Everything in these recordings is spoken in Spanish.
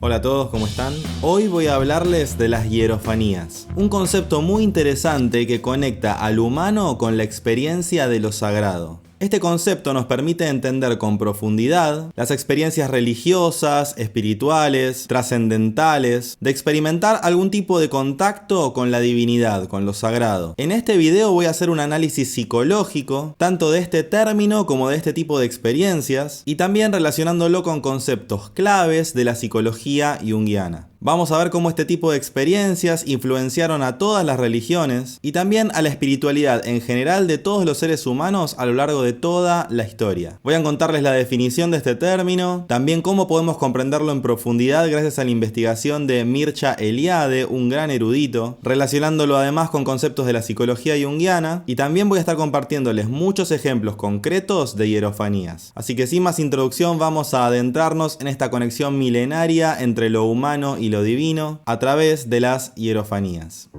Hola a todos, ¿cómo están? Hoy voy a hablarles de las hierofanías, un concepto muy interesante que conecta al humano con la experiencia de lo sagrado. Este concepto nos permite entender con profundidad las experiencias religiosas, espirituales, trascendentales, de experimentar algún tipo de contacto con la divinidad, con lo sagrado. En este video voy a hacer un análisis psicológico, tanto de este término como de este tipo de experiencias, y también relacionándolo con conceptos claves de la psicología junguiana. Vamos a ver cómo este tipo de experiencias influenciaron a todas las religiones y también a la espiritualidad en general de todos los seres humanos a lo largo de toda la historia. Voy a contarles la definición de este término, también cómo podemos comprenderlo en profundidad gracias a la investigación de Mircea Eliade, un gran erudito, relacionándolo además con conceptos de la psicología junguiana, y también voy a estar compartiéndoles muchos ejemplos concretos de hierofanías. Así que sin más introducción vamos a adentrarnos en esta conexión milenaria entre lo humano y lo divino a través de las hierofanías.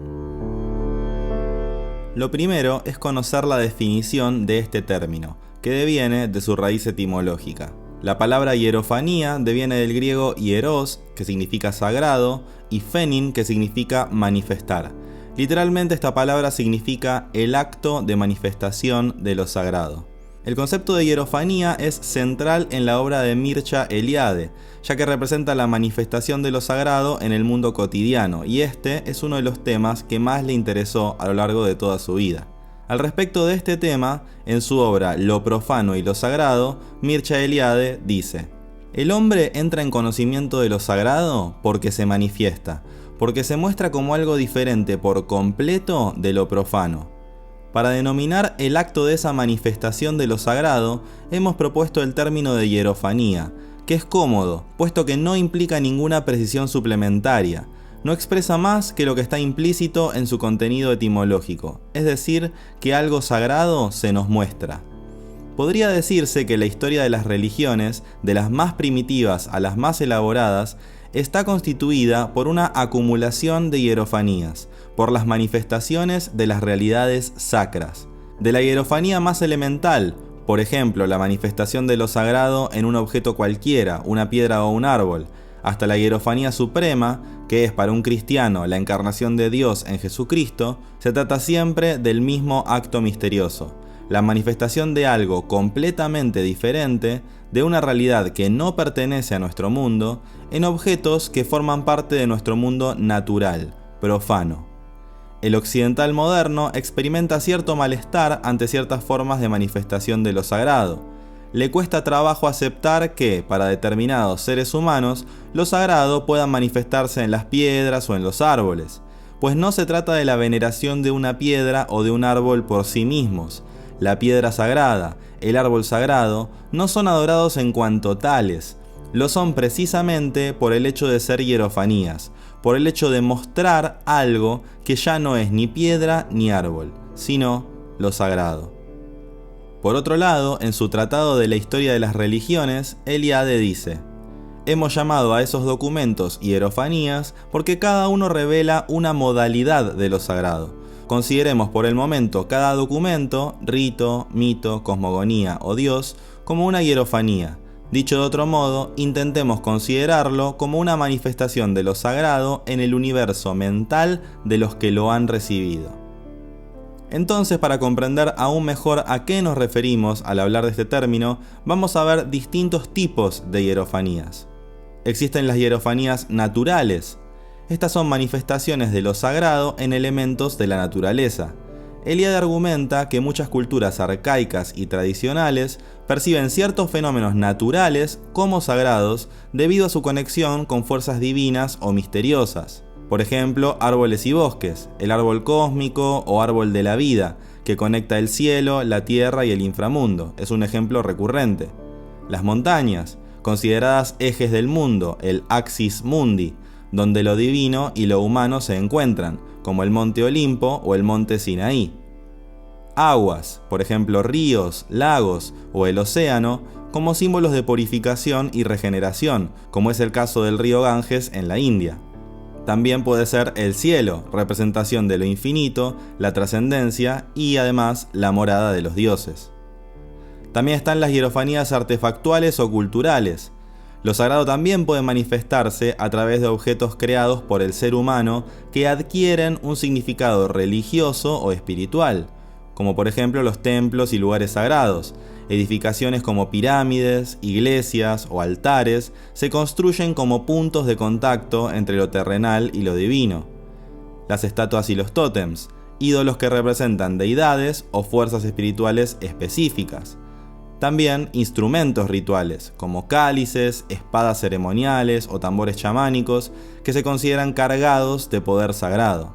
Lo primero es conocer la definición de este término, que deviene de su raíz etimológica. La palabra hierofanía deviene del griego hieros, que significa sagrado, y phenin, que significa manifestar. Literalmente esta palabra significa el acto de manifestación de lo sagrado. El concepto de hierofanía es central en la obra de Mircea Eliade, ya que representa la manifestación de lo sagrado en el mundo cotidiano, y este es uno de los temas que más le interesó a lo largo de toda su vida. Al respecto de este tema, en su obra Lo profano y lo sagrado, Mircea Eliade dice: el hombre entra en conocimiento de lo sagrado porque se manifiesta, porque se muestra como algo diferente por completo de lo profano. Para denominar el acto de esa manifestación de lo sagrado, hemos propuesto el término de hierofanía, que es cómodo, puesto que no implica ninguna precisión suplementaria, no expresa más que lo que está implícito en su contenido etimológico, es decir, que algo sagrado se nos muestra. Podría decirse que la historia de las religiones, de las más primitivas a las más elaboradas, está constituida por una acumulación de hierofanías, por las manifestaciones de las realidades sacras. De la hierofanía más elemental, por ejemplo, la manifestación de lo sagrado en un objeto cualquiera, una piedra o un árbol, hasta la hierofanía suprema, que es para un cristiano la encarnación de Dios en Jesucristo, se trata siempre del mismo acto misterioso, la manifestación de algo completamente diferente, de una realidad que no pertenece a nuestro mundo, en objetos que forman parte de nuestro mundo natural, profano. El occidental moderno experimenta cierto malestar ante ciertas formas de manifestación de lo sagrado. Le cuesta trabajo aceptar que, para determinados seres humanos, lo sagrado pueda manifestarse en las piedras o en los árboles, pues no se trata de la veneración de una piedra o de un árbol por sí mismos. La piedra sagrada, el árbol sagrado, no son adorados en cuanto tales, lo son precisamente por el hecho de ser hierofanías, por el hecho de mostrar algo que ya no es ni piedra ni árbol, sino lo sagrado. Por otro lado, en su tratado de la historia de las religiones, Eliade dice: hemos llamado a esos documentos hierofanías porque cada uno revela una modalidad de lo sagrado. Consideremos por el momento cada documento, rito, mito, cosmogonía o dios, como una hierofanía. Dicho de otro modo, intentemos considerarlo como una manifestación de lo sagrado en el universo mental de los que lo han recibido. Entonces, para comprender aún mejor a qué nos referimos al hablar de este término, vamos a ver distintos tipos de hierofanías. Existen las hierofanías naturales. Estas son manifestaciones de lo sagrado en elementos de la naturaleza. Eliade argumenta que muchas culturas arcaicas y tradicionales perciben ciertos fenómenos naturales como sagrados debido a su conexión con fuerzas divinas o misteriosas. Por ejemplo, árboles y bosques, el árbol cósmico o árbol de la vida, que conecta el cielo, la tierra y el inframundo, es un ejemplo recurrente. Las montañas, consideradas ejes del mundo, el axis mundi, donde lo divino y lo humano se encuentran, como el monte Olimpo o el monte Sinaí. Aguas, por ejemplo ríos, lagos o el océano, como símbolos de purificación y regeneración, como es el caso del río Ganges en la India. También puede ser el cielo, representación de lo infinito, la trascendencia y además la morada de los dioses. También están las hierofanías artefactuales o culturales. Lo sagrado también puede manifestarse a través de objetos creados por el ser humano que adquieren un significado religioso o espiritual, como por ejemplo los templos y lugares sagrados. Edificaciones como pirámides, iglesias o altares se construyen como puntos de contacto entre lo terrenal y lo divino. Las estatuas y los tótems, ídolos que representan deidades o fuerzas espirituales específicas. También instrumentos rituales, como cálices, espadas ceremoniales o tambores chamánicos, que se consideran cargados de poder sagrado.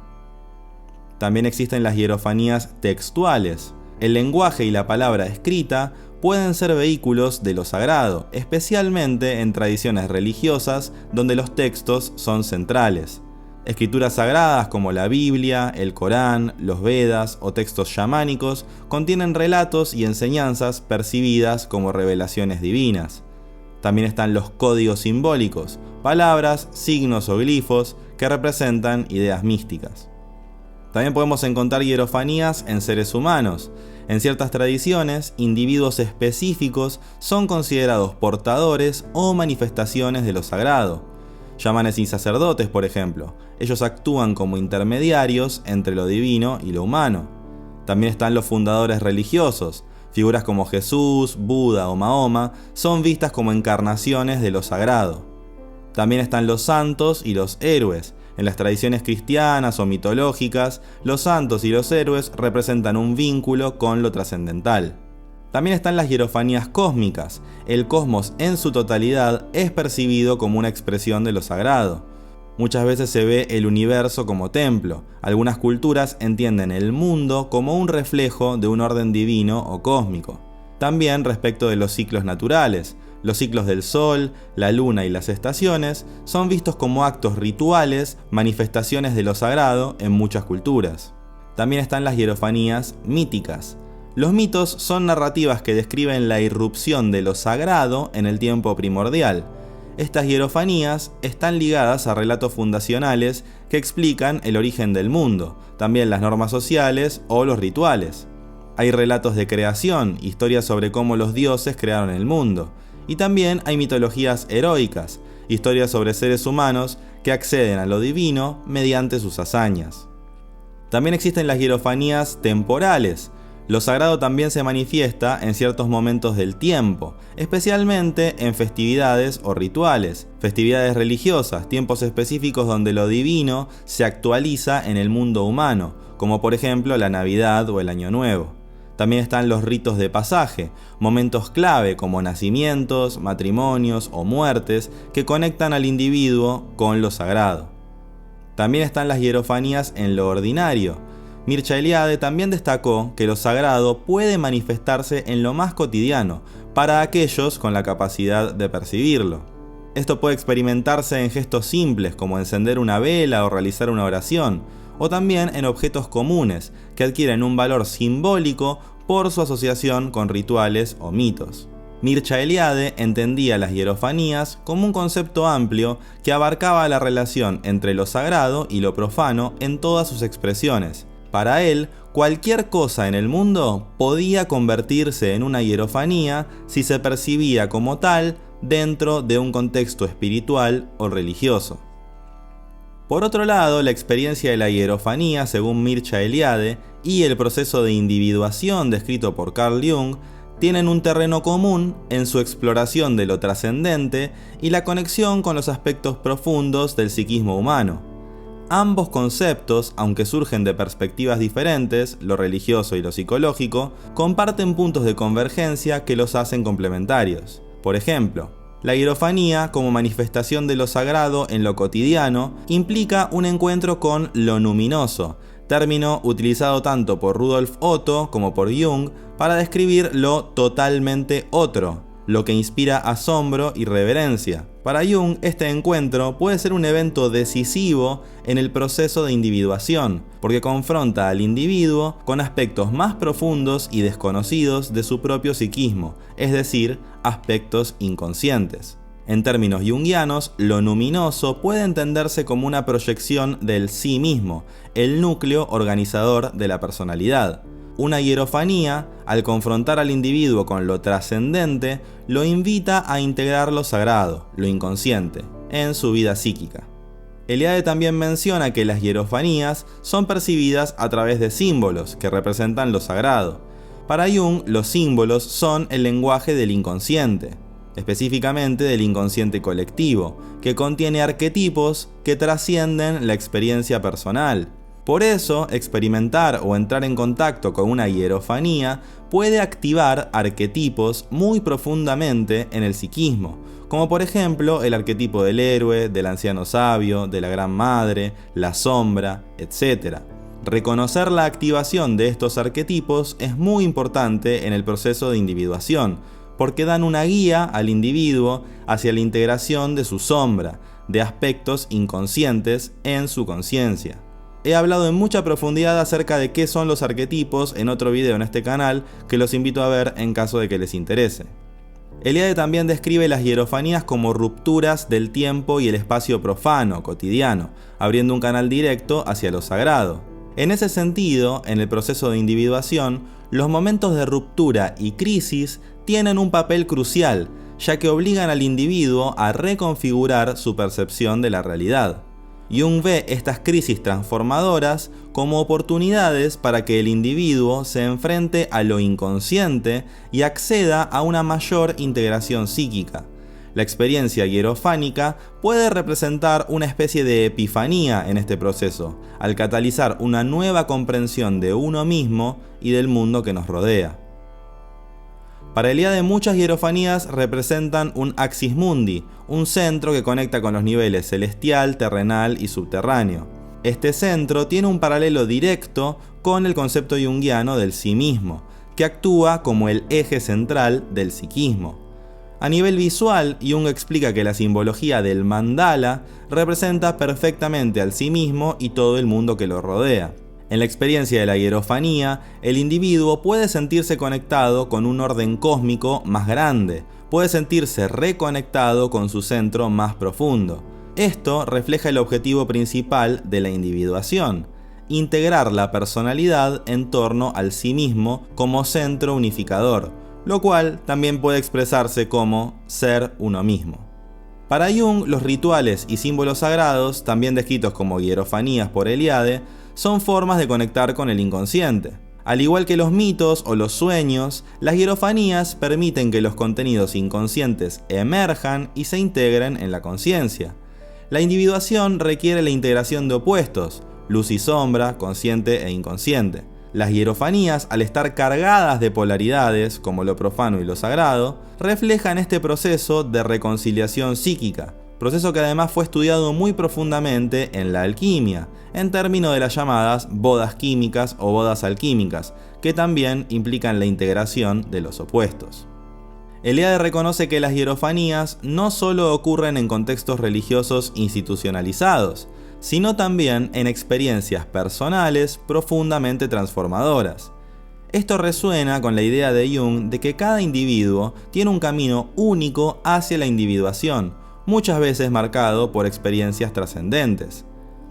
También existen las hierofanías textuales. El lenguaje y la palabra escrita pueden ser vehículos de lo sagrado, especialmente en tradiciones religiosas donde los textos son centrales. Escrituras sagradas como la Biblia, el Corán, los Vedas o textos chamánicos contienen relatos y enseñanzas percibidas como revelaciones divinas. También están los códigos simbólicos, palabras, signos o glifos que representan ideas místicas. También podemos encontrar hierofanías en seres humanos. En ciertas tradiciones, individuos específicos son considerados portadores o manifestaciones de lo sagrado. Chamanes y sacerdotes, por ejemplo. Ellos actúan como intermediarios entre lo divino y lo humano. También están los fundadores religiosos. Figuras como Jesús, Buda o Mahoma son vistas como encarnaciones de lo sagrado. También están los santos y los héroes. En las tradiciones cristianas o mitológicas, los santos y los héroes representan un vínculo con lo trascendental. También están las hierofanías cósmicas. El cosmos en su totalidad es percibido como una expresión de lo sagrado. Muchas veces se ve el universo como templo. Algunas culturas entienden el mundo como un reflejo de un orden divino o cósmico. También respecto de los ciclos naturales. Los ciclos del sol, la luna y las estaciones son vistos como actos rituales, manifestaciones de lo sagrado en muchas culturas. También están las hierofanías míticas. Los mitos son narrativas que describen la irrupción de lo sagrado en el tiempo primordial. Estas hierofanías están ligadas a relatos fundacionales que explican el origen del mundo, también las normas sociales o los rituales. Hay relatos de creación, historias sobre cómo los dioses crearon el mundo. Y también hay mitologías heroicas, historias sobre seres humanos que acceden a lo divino mediante sus hazañas. También existen las hierofanías temporales. Lo sagrado también se manifiesta en ciertos momentos del tiempo, especialmente en festividades o rituales, festividades religiosas, tiempos específicos donde lo divino se actualiza en el mundo humano, como por ejemplo la Navidad o el Año Nuevo. También están los ritos de pasaje, momentos clave como nacimientos, matrimonios o muertes que conectan al individuo con lo sagrado. También están las hierofanías en lo ordinario. Mircea Eliade también destacó que lo sagrado puede manifestarse en lo más cotidiano, para aquellos con la capacidad de percibirlo. Esto puede experimentarse en gestos simples como encender una vela o realizar una oración, o también en objetos comunes que adquieren un valor simbólico por su asociación con rituales o mitos. Mircea Eliade entendía las hierofanías como un concepto amplio que abarcaba la relación entre lo sagrado y lo profano en todas sus expresiones. Para él, cualquier cosa en el mundo podía convertirse en una hierofanía si se percibía como tal dentro de un contexto espiritual o religioso. Por otro lado, la experiencia de la hierofanía, según Mircea Eliade, y el proceso de individuación descrito por Carl Jung, tienen un terreno común en su exploración de lo trascendente y la conexión con los aspectos profundos del psiquismo humano. Ambos conceptos, aunque surgen de perspectivas diferentes, lo religioso y lo psicológico, comparten puntos de convergencia que los hacen complementarios. Por ejemplo, la hierofanía, como manifestación de lo sagrado en lo cotidiano, implica un encuentro con lo luminoso, término utilizado tanto por Rudolf Otto como por Jung para describir lo totalmente otro, lo que inspira asombro y reverencia. Para Jung, este encuentro puede ser un evento decisivo en el proceso de individuación, porque confronta al individuo con aspectos más profundos y desconocidos de su propio psiquismo, es decir, aspectos inconscientes. En términos junguianos, lo luminoso puede entenderse como una proyección del sí mismo, el núcleo organizador de la personalidad. Una hierofanía, al confrontar al individuo con lo trascendente, lo invita a integrar lo sagrado, lo inconsciente, en su vida psíquica. Eliade también menciona que las hierofanías son percibidas a través de símbolos que representan lo sagrado. Para Jung, los símbolos son el lenguaje del inconsciente, específicamente del inconsciente colectivo, que contiene arquetipos que trascienden la experiencia personal. Por eso, experimentar o entrar en contacto con una hierofanía puede activar arquetipos muy profundamente en el psiquismo, como por ejemplo el arquetipo del héroe, del anciano sabio, de la gran madre, la sombra, etc. Reconocer la activación de estos arquetipos es muy importante en el proceso de individuación, porque dan una guía al individuo hacia la integración de su sombra, de aspectos inconscientes en su conciencia. He hablado en mucha profundidad acerca de qué son los arquetipos en otro video en este canal, que los invito a ver en caso de que les interese. Eliade también describe las hierofanías como rupturas del tiempo y el espacio profano, cotidiano, abriendo un canal directo hacia lo sagrado. En ese sentido, en el proceso de individuación, los momentos de ruptura y crisis tienen un papel crucial, ya que obligan al individuo a reconfigurar su percepción de la realidad. Jung ve estas crisis transformadoras como oportunidades para que el individuo se enfrente a lo inconsciente y acceda a una mayor integración psíquica. La experiencia hierofánica puede representar una especie de epifanía en este proceso, al catalizar una nueva comprensión de uno mismo y del mundo que nos rodea. Para Eliade, muchas hierofanías representan un axis mundi, un centro que conecta con los niveles celestial, terrenal y subterráneo. Este centro tiene un paralelo directo con el concepto junguiano del sí mismo, que actúa como el eje central del psiquismo. A nivel visual, Jung explica que la simbología del mandala representa perfectamente al sí mismo y todo el mundo que lo rodea. En la experiencia de la hierofanía, el individuo puede sentirse conectado con un orden cósmico más grande, puede sentirse reconectado con su centro más profundo. Esto refleja el objetivo principal de la individuación: integrar la personalidad en torno al sí mismo como centro unificador, lo cual también puede expresarse como ser uno mismo. Para Jung, los rituales y símbolos sagrados, también descritos como hierofanías por Eliade, son formas de conectar con el inconsciente. Al igual que los mitos o los sueños, las hierofanías permiten que los contenidos inconscientes emerjan y se integren en la conciencia. La individuación requiere la integración de opuestos, luz y sombra, consciente e inconsciente. Las hierofanías, al estar cargadas de polaridades, como lo profano y lo sagrado, reflejan este proceso de reconciliación psíquica, proceso que además fue estudiado muy profundamente en la alquimia, en términos de las llamadas bodas químicas o bodas alquímicas, que también implican la integración de los opuestos. Eliade reconoce que las hierofanías no solo ocurren en contextos religiosos institucionalizados, sino también en experiencias personales profundamente transformadoras. Esto resuena con la idea de Jung de que cada individuo tiene un camino único hacia la individuación, muchas veces marcado por experiencias trascendentes.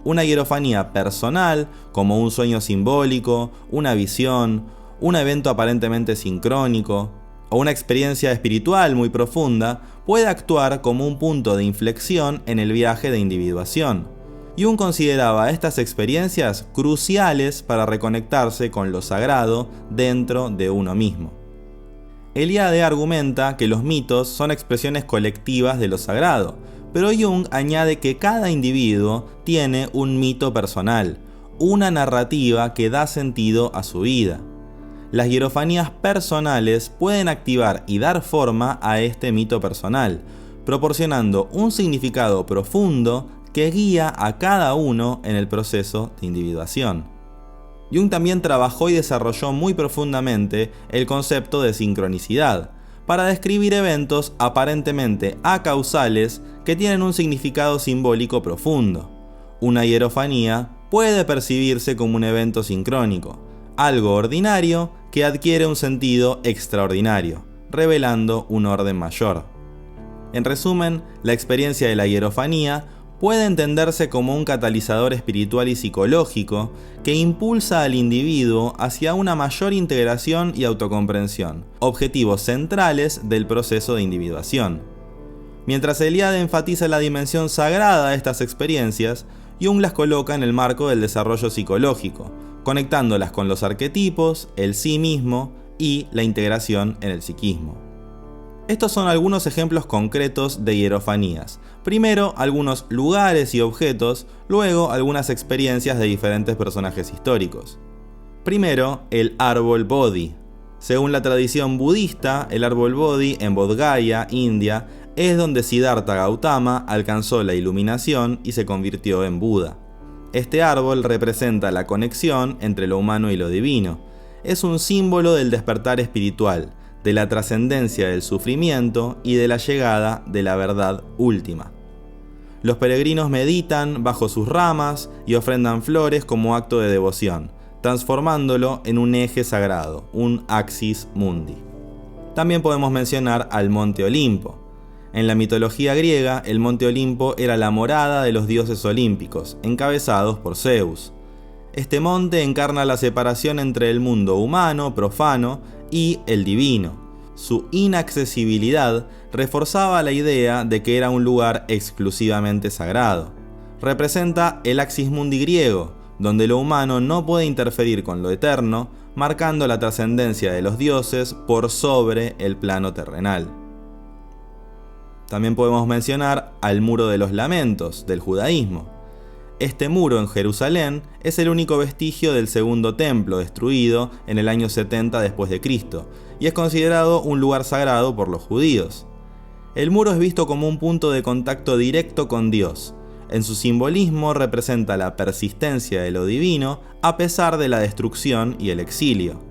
Una hierofanía personal, como un sueño simbólico, una visión, un evento aparentemente sincrónico, o una experiencia espiritual muy profunda, puede actuar como un punto de inflexión en el viaje de individuación. Jung consideraba estas experiencias cruciales para reconectarse con lo sagrado dentro de uno mismo. Eliade argumenta que los mitos son expresiones colectivas de lo sagrado, pero Jung añade que cada individuo tiene un mito personal, una narrativa que da sentido a su vida. Las hierofanías personales pueden activar y dar forma a este mito personal, proporcionando un significado profundo que guía a cada uno en el proceso de individuación. Jung también trabajó y desarrolló muy profundamente el concepto de sincronicidad, para describir eventos aparentemente acausales que tienen un significado simbólico profundo. Una hierofanía puede percibirse como un evento sincrónico, algo ordinario que adquiere un sentido extraordinario, revelando un orden mayor. En resumen, la experiencia de la hierofanía puede entenderse como un catalizador espiritual y psicológico que impulsa al individuo hacia una mayor integración y autocomprensión, objetivos centrales del proceso de individuación. Mientras Eliade enfatiza la dimensión sagrada de estas experiencias, Jung las coloca en el marco del desarrollo psicológico, conectándolas con los arquetipos, el sí mismo y la integración en el psiquismo. Estos son algunos ejemplos concretos de hierofanías. Primero, algunos lugares y objetos, luego algunas experiencias de diferentes personajes históricos. Primero, el árbol Bodhi. Según la tradición budista, el árbol Bodhi en Bodh Gaya, India, es donde Siddhartha Gautama alcanzó la iluminación y se convirtió en Buda. Este árbol representa la conexión entre lo humano y lo divino. Es un símbolo del despertar espiritual, de la trascendencia del sufrimiento y de la llegada de la verdad última. Los peregrinos meditan bajo sus ramas y ofrendan flores como acto de devoción, transformándolo en un eje sagrado, un axis mundi. También podemos mencionar al Monte Olimpo. En la mitología griega, el Monte Olimpo era la morada de los dioses olímpicos, encabezados por Zeus. Este monte encarna la separación entre el mundo humano, profano, y el divino. Su inaccesibilidad reforzaba la idea de que era un lugar exclusivamente sagrado. Representa el axis mundi griego, donde lo humano no puede interferir con lo eterno, marcando la trascendencia de los dioses por sobre el plano terrenal. También podemos mencionar al Muro de los Lamentos del judaísmo. Este muro en Jerusalén es el único vestigio del segundo templo destruido en el año 70 después de Cristo y es considerado un lugar sagrado por los judíos. El muro es visto como un punto de contacto directo con Dios. En su simbolismo representa la persistencia de lo divino a pesar de la destrucción y el exilio.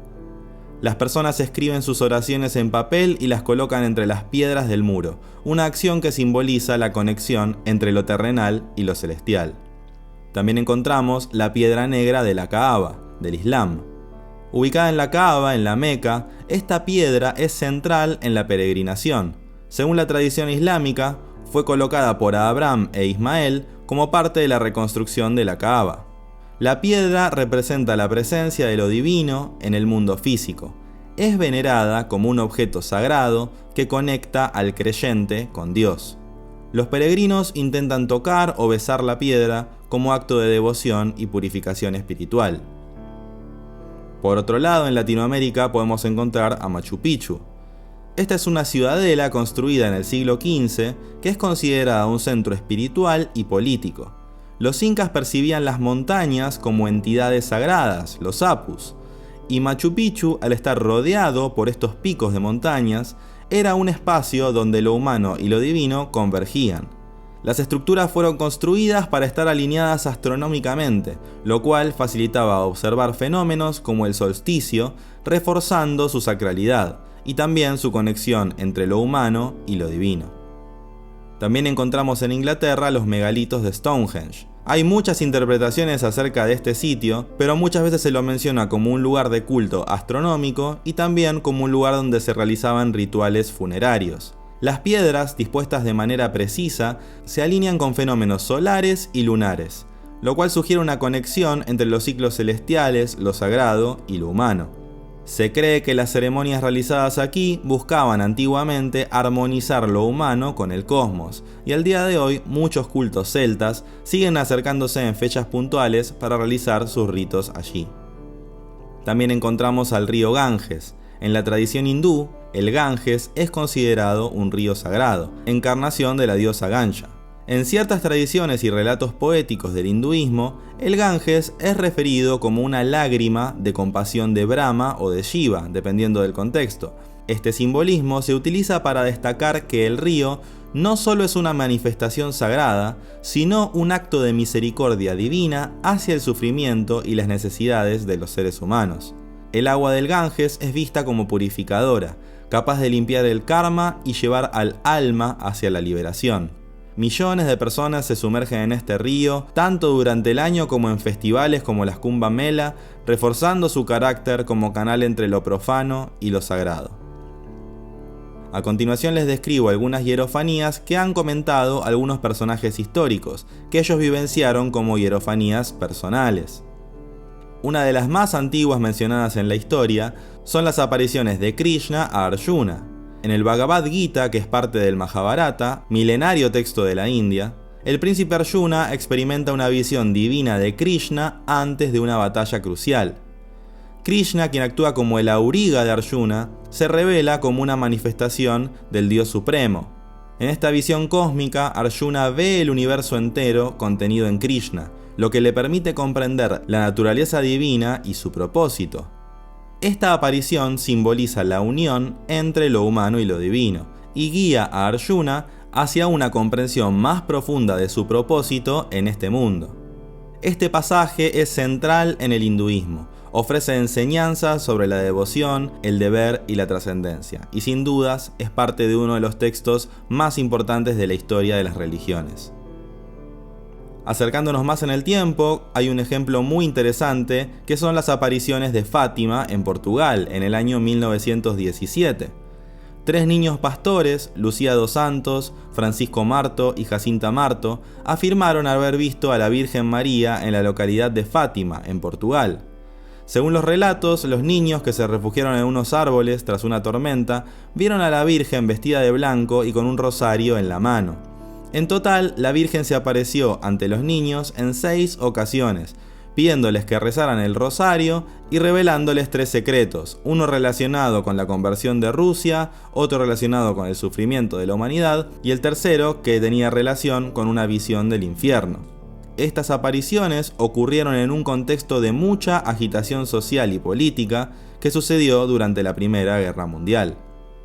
Las personas escriben sus oraciones en papel y las colocan entre las piedras del muro, una acción que simboliza la conexión entre lo terrenal y lo celestial. También encontramos la piedra negra de la Kaaba, del Islam. Ubicada en la Kaaba, en la Meca, esta piedra es central en la peregrinación. Según la tradición islámica, fue colocada por Abraham e Ismael como parte de la reconstrucción de la Kaaba. La piedra representa la presencia de lo divino en el mundo físico. Es venerada como un objeto sagrado que conecta al creyente con Dios. Los peregrinos intentan tocar o besar la piedra como acto de devoción y purificación espiritual. Por otro lado, en Latinoamérica podemos encontrar a Machu Picchu. Esta es una ciudadela construida en el siglo XV que es considerada un centro espiritual y político. Los incas percibían las montañas como entidades sagradas, los apus, y Machu Picchu, al estar rodeado por estos picos de montañas, era un espacio donde lo humano y lo divino convergían. Las estructuras fueron construidas para estar alineadas astronómicamente, lo cual facilitaba observar fenómenos como el solsticio, reforzando su sacralidad y también su conexión entre lo humano y lo divino. También encontramos en Inglaterra los megalitos de Stonehenge. Hay muchas interpretaciones acerca de este sitio, pero muchas veces se lo menciona como un lugar de culto astronómico y también como un lugar donde se realizaban rituales funerarios. Las piedras, dispuestas de manera precisa, se alinean con fenómenos solares y lunares, lo cual sugiere una conexión entre los ciclos celestiales, lo sagrado y lo humano. Se cree que las ceremonias realizadas aquí buscaban antiguamente armonizar lo humano con el cosmos, y al día de hoy muchos cultos celtas siguen acercándose en fechas puntuales para realizar sus ritos allí. También encontramos al río Ganges. En la tradición hindú, el Ganges es considerado un río sagrado, encarnación de la diosa Gansha. En ciertas tradiciones y relatos poéticos del hinduismo, el Ganges es referido como una lágrima de compasión de Brahma o de Shiva, dependiendo del contexto. Este simbolismo se utiliza para destacar que el río no solo es una manifestación sagrada, sino un acto de misericordia divina hacia el sufrimiento y las necesidades de los seres humanos. El agua del Ganges es vista como purificadora, capaz de limpiar el karma y llevar al alma hacia la liberación. Millones de personas se sumergen en este río, tanto durante el año como en festivales como las Kumbh Mela, reforzando su carácter como canal entre lo profano y lo sagrado. A continuación les describo algunas hierofanías que han comentado algunos personajes históricos, que ellos vivenciaron como hierofanías personales. Una de las más antiguas mencionadas en la historia son las apariciones de Krishna a Arjuna. En el Bhagavad Gita, que es parte del Mahabharata, milenario texto de la India, el príncipe Arjuna experimenta una visión divina de Krishna antes de una batalla crucial. Krishna, quien actúa como el auriga de Arjuna, se revela como una manifestación del Dios Supremo. En esta visión cósmica, Arjuna ve el universo entero contenido en Krishna, lo que le permite comprender la naturaleza divina y su propósito. Esta aparición simboliza la unión entre lo humano y lo divino, y guía a Arjuna hacia una comprensión más profunda de su propósito en este mundo. Este pasaje es central en el hinduismo, ofrece enseñanzas sobre la devoción, el deber y la trascendencia, y sin dudas es parte de uno de los textos más importantes de la historia de las religiones. Acercándonos más en el tiempo, hay un ejemplo muy interesante que son las apariciones de Fátima en Portugal en el año 1917. 3 niños pastores, Lucía dos Santos, Francisco Marto y Jacinta Marto, afirmaron haber visto a la Virgen María en la localidad de Fátima, en Portugal. Según los relatos, los niños que se refugiaron en unos árboles tras una tormenta, vieron a la Virgen vestida de blanco y con un rosario en la mano. En total, la Virgen se apareció ante los niños en 6 ocasiones, pidiéndoles que rezaran el rosario y revelándoles 3 secretos, uno relacionado con la conversión de Rusia, otro relacionado con el sufrimiento de la humanidad y el tercero que tenía relación con una visión del infierno. Estas apariciones ocurrieron en un contexto de mucha agitación social y política que sucedió durante la Primera Guerra Mundial.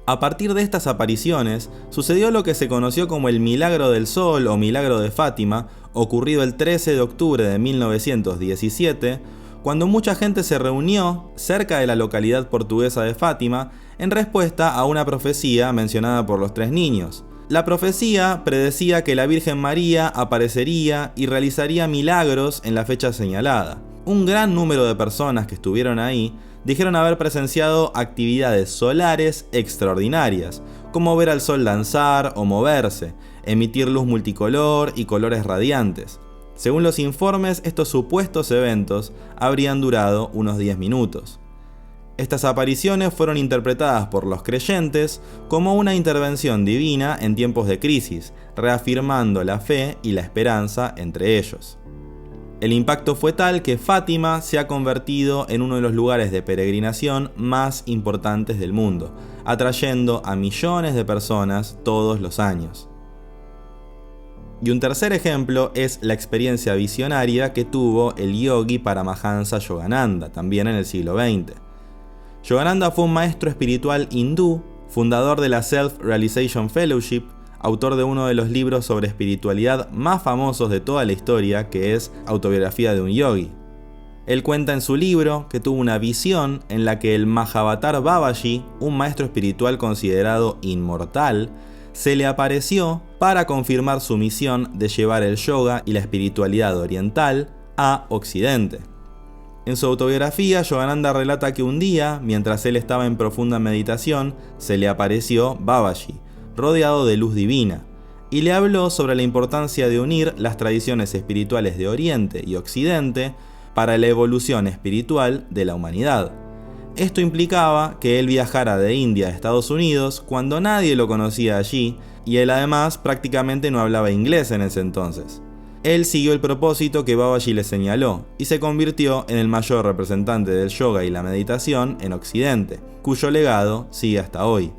A partir de estas apariciones, sucedió lo que se conoció como el Milagro del Sol o Milagro de Fátima, ocurrido el 13 de octubre de 1917, cuando mucha gente se reunió cerca de la localidad portuguesa de Fátima en respuesta a una profecía mencionada por los 3 niños. La profecía predecía que la Virgen María aparecería y realizaría milagros en la fecha señalada. Un gran número de personas que estuvieron ahí dijeron haber presenciado actividades solares extraordinarias, como ver al sol danzar o moverse, emitir luz multicolor y colores radiantes. Según los informes, estos supuestos eventos habrían durado unos 10 minutos. Estas apariciones fueron interpretadas por los creyentes como una intervención divina en tiempos de crisis, reafirmando la fe y la esperanza entre ellos. El impacto fue tal que Fátima se ha convertido en uno de los lugares de peregrinación más importantes del mundo, atrayendo a millones de personas todos los años. Y un tercer ejemplo es la experiencia visionaria que tuvo el yogi Paramahansa Yogananda, también en el siglo XX. Yogananda fue un maestro espiritual hindú, fundador de la Self-Realization Fellowship, autor de uno de los libros sobre espiritualidad más famosos de toda la historia, que es Autobiografía de un Yogi. Él cuenta en su libro que tuvo una visión en la que el Mahavatar Babaji, un maestro espiritual considerado inmortal, se le apareció para confirmar su misión de llevar el yoga y la espiritualidad oriental a Occidente. En su autobiografía, Yogananda relata que un día, mientras él estaba en profunda meditación, se le apareció Babaji, rodeado de luz divina, y le habló sobre la importancia de unir las tradiciones espirituales de Oriente y Occidente para la evolución espiritual de la humanidad. Esto implicaba que él viajara de India a Estados Unidos cuando nadie lo conocía allí, y él además prácticamente no hablaba inglés en ese entonces. Él siguió el propósito que Babaji le señaló y se convirtió en el mayor representante del yoga y la meditación en Occidente, cuyo legado sigue hasta hoy.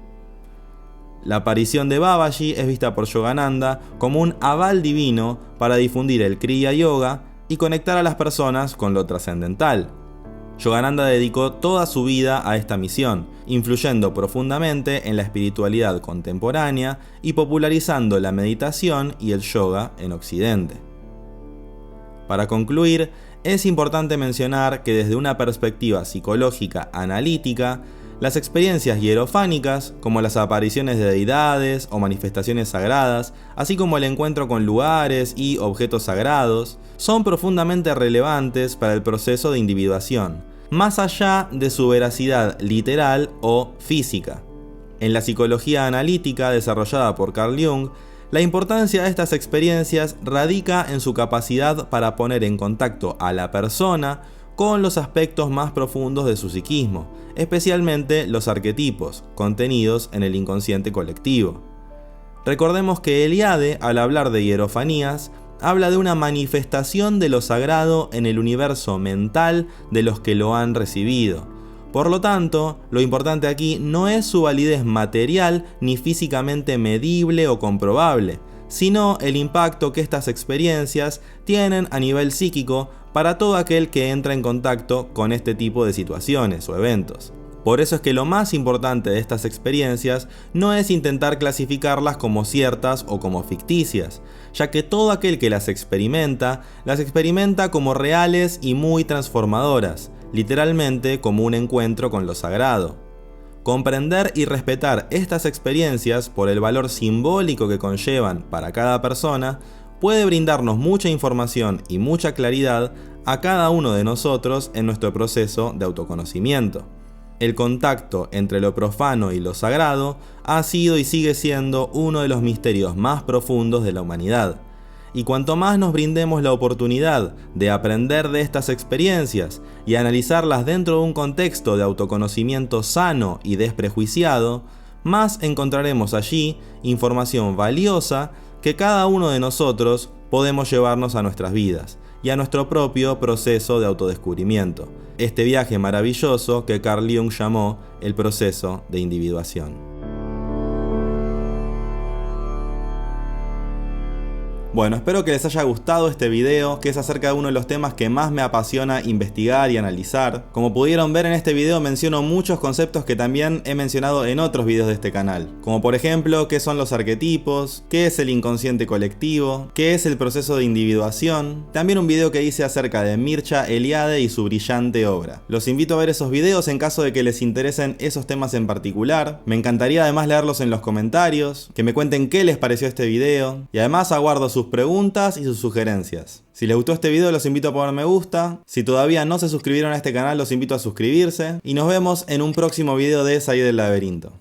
La aparición de Babaji es vista por Yogananda como un aval divino para difundir el Kriya Yoga y conectar a las personas con lo trascendental. Yogananda dedicó toda su vida a esta misión, influyendo profundamente en la espiritualidad contemporánea y popularizando la meditación y el yoga en Occidente. Para concluir, es importante mencionar que desde una perspectiva psicológica analítica, las experiencias hierofánicas, como las apariciones de deidades o manifestaciones sagradas, así como el encuentro con lugares y objetos sagrados, son profundamente relevantes para el proceso de individuación, más allá de su veracidad literal o física. En la psicología analítica desarrollada por Carl Jung, la importancia de estas experiencias radica en su capacidad para poner en contacto a la persona con los aspectos más profundos de su psiquismo, especialmente los arquetipos, contenidos en el inconsciente colectivo. Recordemos que Eliade, al hablar de hierofanías, habla de una manifestación de lo sagrado en el universo mental de los que lo han recibido. Por lo tanto, lo importante aquí no es su validez material ni físicamente medible o comprobable, sino el impacto que estas experiencias tienen a nivel psíquico para todo aquel que entra en contacto con este tipo de situaciones o eventos. Por eso es que lo más importante de estas experiencias no es intentar clasificarlas como ciertas o como ficticias, ya que todo aquel que las experimenta como reales y muy transformadoras, literalmente como un encuentro con lo sagrado. Comprender y respetar estas experiencias por el valor simbólico que conllevan para cada persona puede brindarnos mucha información y mucha claridad a cada uno de nosotros en nuestro proceso de autoconocimiento. El contacto entre lo profano y lo sagrado ha sido y sigue siendo uno de los misterios más profundos de la humanidad. Y cuanto más nos brindemos la oportunidad de aprender de estas experiencias y analizarlas dentro de un contexto de autoconocimiento sano y desprejuiciado, más encontraremos allí información valiosa que cada uno de nosotros podemos llevarnos a nuestras vidas y a nuestro propio proceso de autodescubrimiento. Este viaje maravilloso que Carl Jung llamó el proceso de individuación. Bueno, espero que les haya gustado este video, que es acerca de uno de los temas que más me apasiona investigar y analizar. Como pudieron ver en este video menciono muchos conceptos que también he mencionado en otros videos de este canal. Como por ejemplo, qué son los arquetipos, qué es el inconsciente colectivo, qué es el proceso de individuación. También un video que hice acerca de Mircea Eliade y su brillante obra. Los invito a ver esos videos en caso de que les interesen esos temas en particular. Me encantaría además leerlos en los comentarios, que me cuenten qué les pareció este video. Y además aguardo sus preguntas y sus sugerencias. Si les gustó este video los invito a poner me gusta. Si todavía no se suscribieron a este canal los invito a suscribirse. Y nos vemos en un próximo video de Salir del Laberinto.